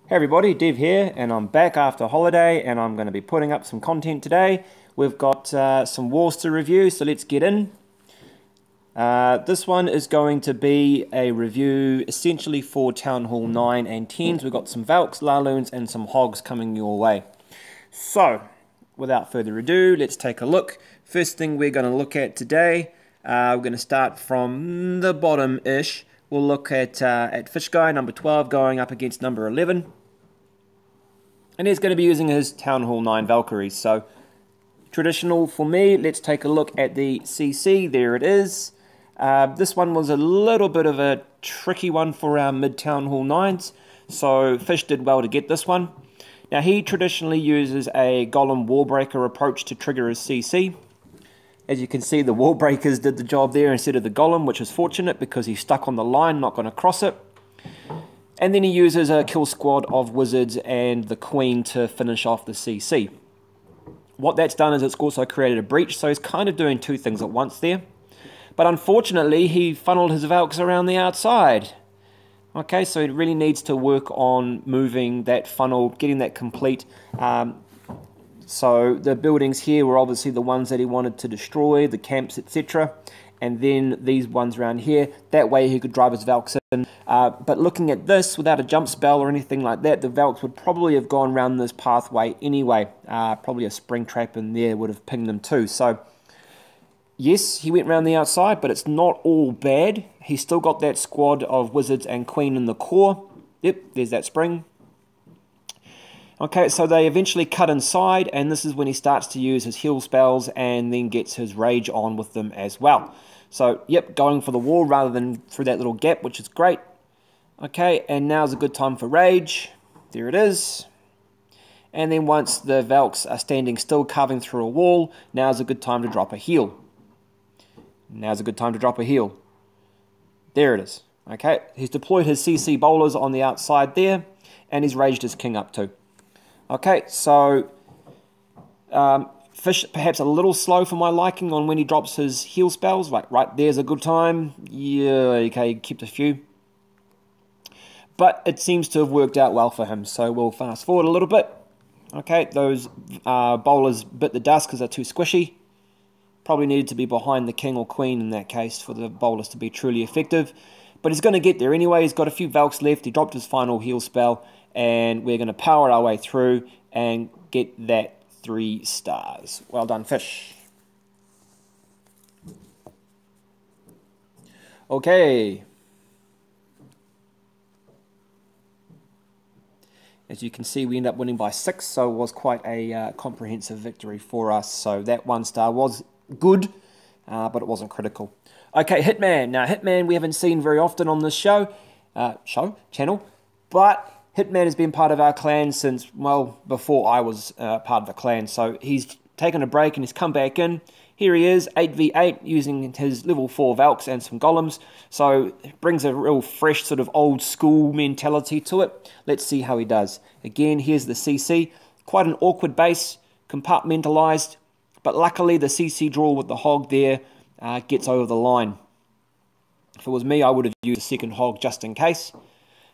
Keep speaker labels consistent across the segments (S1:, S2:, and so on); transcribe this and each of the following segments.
S1: Hey everybody, Dev here, and I'm back after holiday, and I'm going to be putting up some content today. We've got some wars to review, so let's get in. This one is going to be a review essentially for Town Hall 9 and 10s. We've got some Valks, Laloons, and some Hogs coming your way. So, without further ado, let's take a look. First thing we're going to look at today, we're going to start from the bottom-ish. We'll look at Fishguy, number 12, going up against number 11. And he's going to be using his Town Hall 9 Valkyries. So, traditional for me, let's take a look at the CC. There it is. This one was a little bit of a tricky one for our mid-Town Hall 9s. So, Fish did well to get this one. Now, he traditionally uses a Golem Wallbreaker approach to trigger his CC. As you can see, the Wallbreakers did the job there instead of the Golem, which is fortunate because he's stuck on the line, not going to cross it. And then he uses a kill squad of Wizards and the Queen to finish off the CC. What that's done is it's also created a breach, so he's kind of doing two things at once there. But unfortunately, he funneled his Valks around the outside. Okay, so he really needs to work on moving that funnel, getting that complete. So the buildings here were obviously the ones that he wanted to destroy, the camps, etc. And then these ones around here, that way he could drive his Valks in. But looking at this, without a jump spell or anything like that, the Valks would probably have gone around this pathway anyway. Probably a spring trap in there would have pinged them too. So, yes, he went around the outside, but it's not all bad. He's still got that squad of Wizards and Queen in the core. Yep, there's that spring. Okay, so they eventually cut inside, and this is when he starts to use his heal spells and then gets his rage on with them as well. So, yep, going for the wall rather than through that little gap, which is great. Okay, and now's a good time for rage. There it is. And then once the Valks are standing still, carving through a wall, now's a good time to drop a heal. Now's a good time to drop a heal. There it is. Okay, he's deployed his CC bowlers on the outside there, and he's raged his king up too. Okay, so Fish perhaps a little slow for my liking on when he drops his heal spells. Right, there's a good time. Yeah, okay, kept a few. But it seems to have worked out well for him, so we'll fast forward a little bit. Okay, those bowlers bit the dust because they're too squishy. Probably needed to be behind the king or queen in that case for the bowlers to be truly effective. But he's going to get there anyway. He's got a few Valks left. He dropped his final heal spell. And we're going to power our way through and get that 3 stars. Well done, Fish. Okay. As you can see, we end up winning by 6, so it was quite a comprehensive victory for us. So that 1 star was good, but it wasn't critical. Okay, Hitttman. Now, Hitttman we haven't seen very often on this channel, but Hitttman has been part of our clan since, well, before I was part of the clan. So he's taken a break and he's come back in. Here he is, 8v8, using his level 4 Valks and some Golems. So it brings a real fresh sort of old school mentality to it. Let's see how he does. Again, here's the CC. Quite an awkward base, compartmentalized. But luckily the CC draw with the Hog there gets over the line. If it was me, I would have used a second Hog just in case.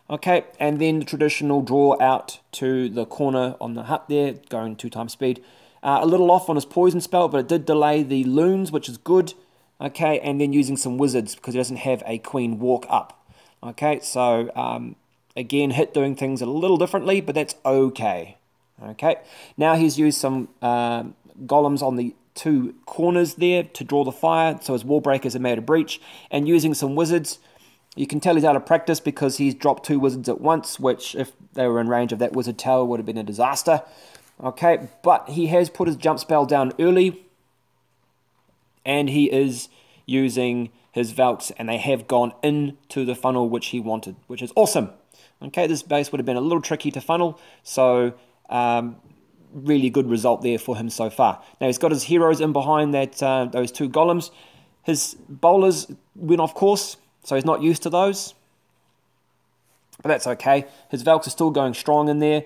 S1: Okay, and then the traditional draw out to the corner on the hut there, going 2 times speed. A little off on his poison spell, but it did delay the loons, which is good. Okay, and then using some wizards because he doesn't have a queen walk up. Okay, so again, Hit doing things a little differently, but that's okay. Okay, now he's used some golems on the 2 corners there to draw the fire, so his wall breakers have made a breach, and using some wizards. You can tell he's out of practice because he's dropped 2 wizards at once, which if they were in range of that wizard tower would have been a disaster. Okay, but he has put his jump spell down early, and he is using his Valks, and they have gone into the funnel which he wanted, which is awesome. Okay, this base would have been a little tricky to funnel, so really good result there for him so far. Now he's got his heroes in behind that those 2 golems. His bowlers went off course, so he's not used to those. But that's okay. His Valks are still going strong in there.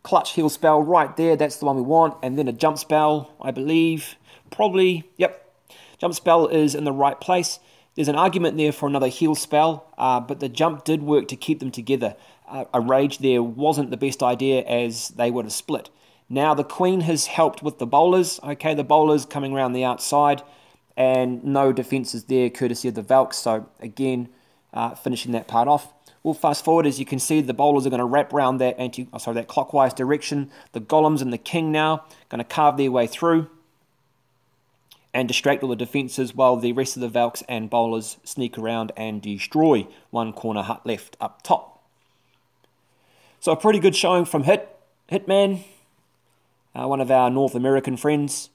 S1: Clutch heal spell right there. That's the one we want. And then a jump spell, I believe. Probably, yep. Jump spell is in the right place. There's an argument there for another heal spell, but the jump did work to keep them together. a rage there wasn't the best idea, as they would have split. Now the queen has helped with the bowlers. Okay, the bowlers coming around the outside, and no defences there courtesy of the Valks. So again, finishing that part off. We'll fast forward. As you can see, the bowlers are going to wrap around that that clockwise direction. The golems and the king now going to carve their way through and distract all the defences, while the rest of the Valks and bowlers sneak around and destroy one corner hut left up top. So a pretty good showing from Hitttman, one of our North American friends.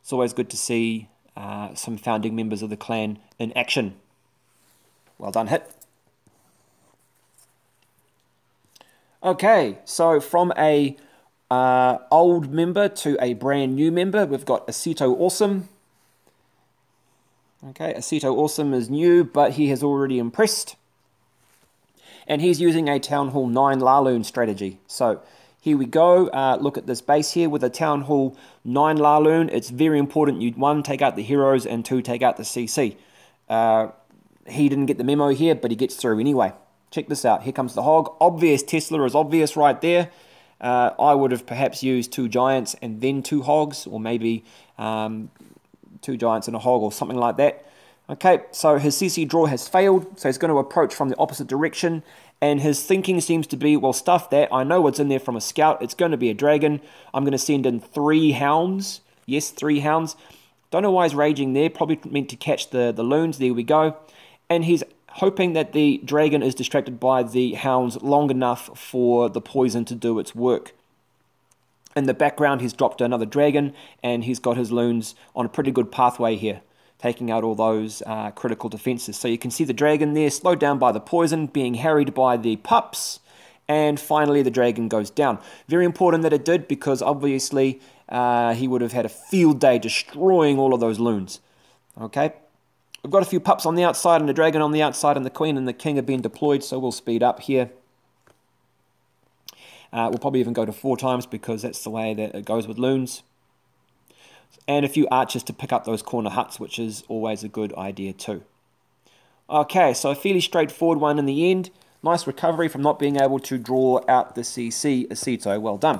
S1: It's always good to see some founding members of the clan in action. Well done, Hit. Okay, so from a old member to a brand new member, we've got Aceto Awesome. Okay, Aceto Awesome is new, but he has already impressed. And he's using a Town Hall 9 Laloon strategy. So here we go. Look at this base here with a Town Hall 9 Laloon. It's very important you, 1, take out the heroes, and 2, take out the CC. He didn't get the memo here, but he gets through anyway. Check this out. Here comes the Hog. Obvious Tesla is obvious right there. I would have perhaps used 2 giants and then 2 hogs, or maybe 2 giants and a hog or something like that. Okay, so his CC draw has failed, so he's going to approach from the opposite direction, and his thinking seems to be, well, stuff that. I know what's in there from a scout. It's going to be a dragon. I'm going to send in 3 hounds. Yes, 3 hounds. Don't know why he's raging there. Probably meant to catch the loons. There we go. And he's hoping that the dragon is distracted by the hounds long enough for the poison to do its work. In the background, he's dropped another dragon, and he's got his loons on a pretty good pathway here, taking out all those critical defenses. So you can see the dragon there, slowed down by the poison, being harried by the pups, and finally the dragon goes down. Very important that it did, because obviously he would have had a field day destroying all of those loons. Okay. We've got a few pups on the outside and a dragon on the outside, and the queen and the king have been deployed, so we'll speed up here. We'll probably even go to 4 times, because that's the way that it goes with loons. And a few archers to pick up those corner huts, which is always a good idea too. Okay, so a fairly straightforward one in the end. Nice recovery from not being able to draw out the CC, Aceto. Well done.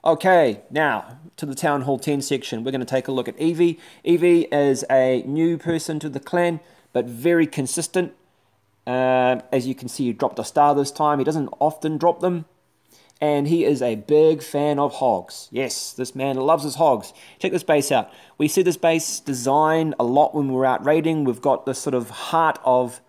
S1: Okay, now to the Town Hall 10 section. We're going to take a look at Evie. Evie is a new person to the clan, but very consistent. As you can see, he dropped a star this time. He doesn't often drop them. And he is a big fan of hogs. Yes, this man loves his hogs. Check this base out. We see this base design a lot when we're out raiding. We've got this sort of heart of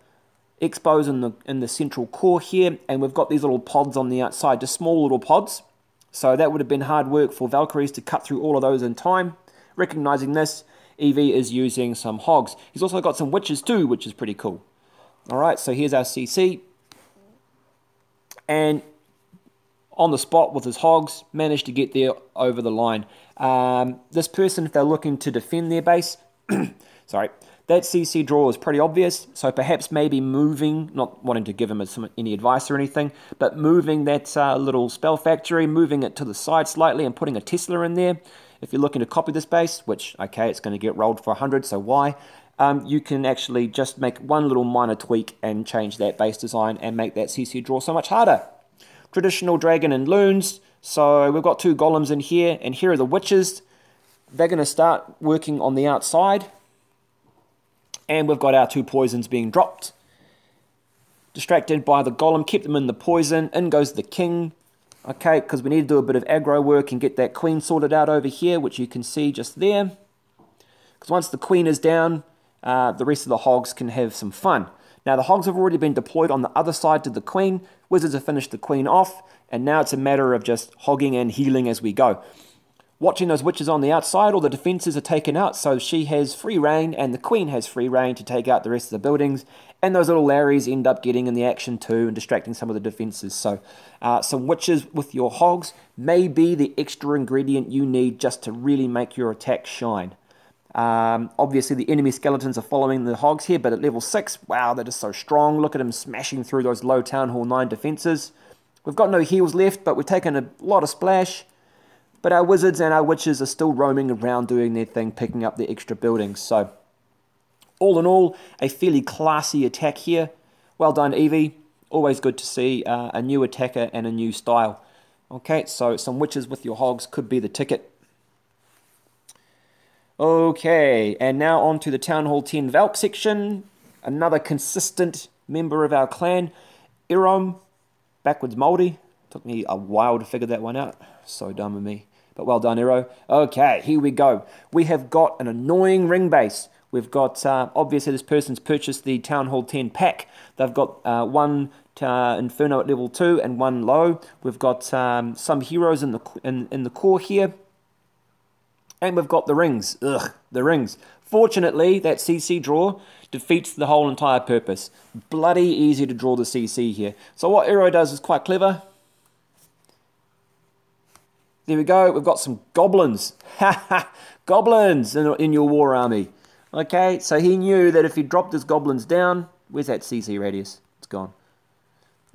S1: expos in the central core here, and we've got these little pods on the outside, just small little pods. So that would have been hard work for Valkyries to cut through all of those in time. Recognizing this, Evie is using some hogs. He's also got some witches too, which is pretty cool. Alright, so here's our CC. And on the spot with his hogs, managed to get there over the line. This person, if they're looking to defend their base, sorry, that CC draw is pretty obvious, so perhaps maybe moving, not wanting to give him any advice or anything, but moving that little spell factory, moving it to the side slightly and putting a Tesla in there. If you're looking to copy this base, which, okay, it's going to get rolled for 100, so why? You can actually just make one little minor tweak and change that base design and make that CC draw so much harder. Traditional dragon and loons, so we've got 2 golems in here, and here are the witches. They're going to start working on the outside. And we've got our 2 poisons being dropped. Distracted by the golem, kept them in the poison. In goes the king. Okay, because we need to do a bit of aggro work and get that queen sorted out over here, which you can see just there. Because once the queen is down, the rest of the hogs can have some fun. Now, the hogs have already been deployed on the other side to the queen. Wizards have finished the queen off. And now it's a matter of just hogging and healing as we go. Watching those witches on the outside, all the defences are taken out, so she has free reign, and the queen has free reign to take out the rest of the buildings, and those little Larrys end up getting in the action too and distracting some of the defences. So some witches with your hogs may be the extra ingredient you need just to really make your attack shine. Obviously the enemy skeletons are following the hogs here, but at level 6, wow, that is so strong. Look at him smashing through those low Town Hall 9 defences. We've got no heals left, but we've taken a lot of splash. But our wizards and our witches are still roaming around doing their thing, picking up the extra buildings. So, all in all, a fairly classy attack here. Well done, Evie. Always good to see a new attacker and a new style. Okay, so some witches with your hogs could be the ticket. Okay, and now on to the Town Hall 10 Valk section. Another consistent member of our clan, Irom, backwards moldy. Took me a while to figure that one out. So dumb of me. But well done, Iro. Okay, here we go. We have got an annoying ring base. We've got, obviously this person's purchased the Town Hall 10 pack. They've got one Inferno at level 2 and one low. We've got some heroes in the core here. And we've got the rings. Ugh, the rings. Fortunately, that CC draw defeats the whole entire purpose. Bloody easy to draw the CC here. So what Iro does is quite clever. There we go. We've got some goblins. Ha ha! Goblins in your war army. Okay, so he knew that if he dropped his goblins down... Where's that CC radius? It's gone.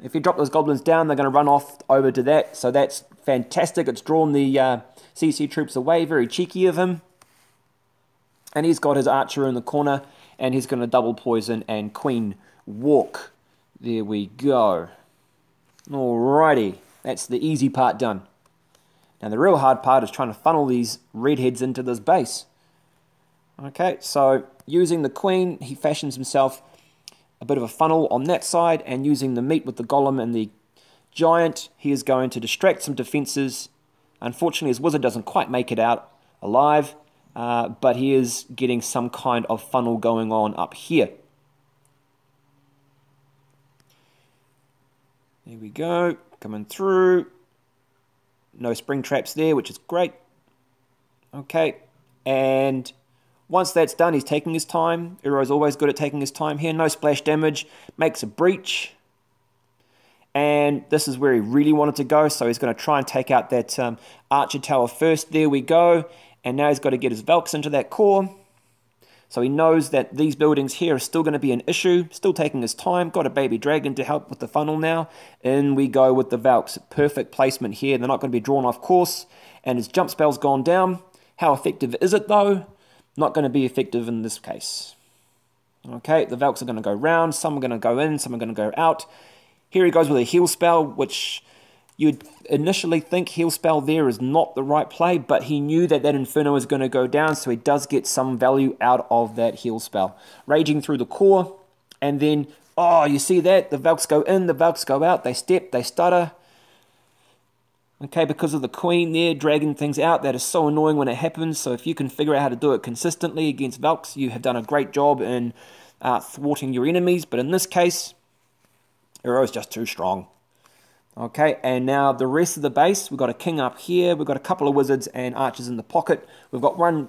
S1: If he dropped those goblins down, they're going to run off over to that. So that's fantastic. It's drawn the CC troops away. Very cheeky of him. And he's got his archer in the corner. And he's going to double poison and queen walk. There we go. Alrighty. That's the easy part done. Now the real hard part is trying to funnel these redheads into this base. Okay, so using the queen, he fashions himself a bit of a funnel on that side, and using the meat with the golem and the giant, he is going to distract some defenses. Unfortunately, his wizard doesn't quite make it out alive, but he is getting some kind of funnel going on up here. There we go, coming through. No spring traps there, which is great. Okay, and once that's done, he's taking his time. Iro's always good at taking his time here. No splash damage, makes a breach. And this is where he really wanted to go, so he's going to try and take out that archer tower first. There we go. And now he's got to get his Valks into that core. So he knows that these buildings here are still going to be an issue. Still taking his time. Got a baby dragon to help with the funnel now. In we go with the Valks. Perfect placement here. They're not going to be drawn off course. And his jump spell's gone down. How effective is it though? Not going to be effective in this case. Okay, the Valks are going to go round. Some are going to go in. Some are going to go out. Here he goes with a heal spell, which you'd initially think heal spell there is not the right play, but he knew that that Inferno is going to go down, so he does get some value out of that heal spell. Raging through the core, and then, oh, you see that? The Valks go in, the Valks go out, they step, they stutter. Okay, because of the queen there, dragging things out, that is so annoying when it happens, so if you can figure out how to do it consistently against Valks, you have done a great job in thwarting your enemies, but in this case, Hero is just too strong. Okay, and now the rest of the base, we've got a king up here, we've got a couple of wizards and archers in the pocket, we've got one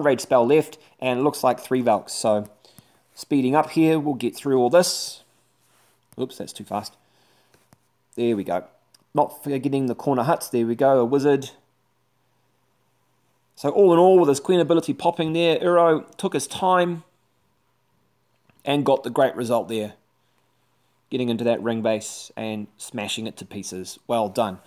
S1: rage spell left, and it looks like 3 Valks, so speeding up here, we'll get through all this. Oops, that's too fast. There we go. Not forgetting the corner huts, there we go, a wizard. So all in all, with his queen ability popping there, Uro took his time and got the great result there. Getting into that ring base and smashing it to pieces. Well done.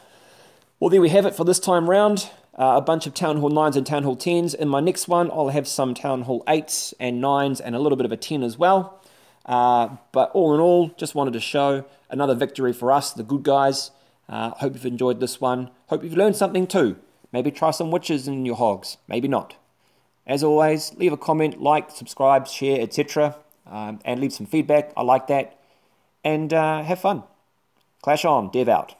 S1: Well, there we have it for this time round. A bunch of Town Hall 9s and Town Hall 10s. In my next one, I'll have some Town Hall 8s and 9s and a little bit of a 10 as well. But all in all, just wanted to show another victory for us, the good guys. Hope you've enjoyed this one. Hope you've learned something too. Maybe try some witches in your hogs. Maybe not. As always, leave a comment, like, subscribe, share, etc. And leave some feedback. I like that. And have fun. Clash on. Dev out.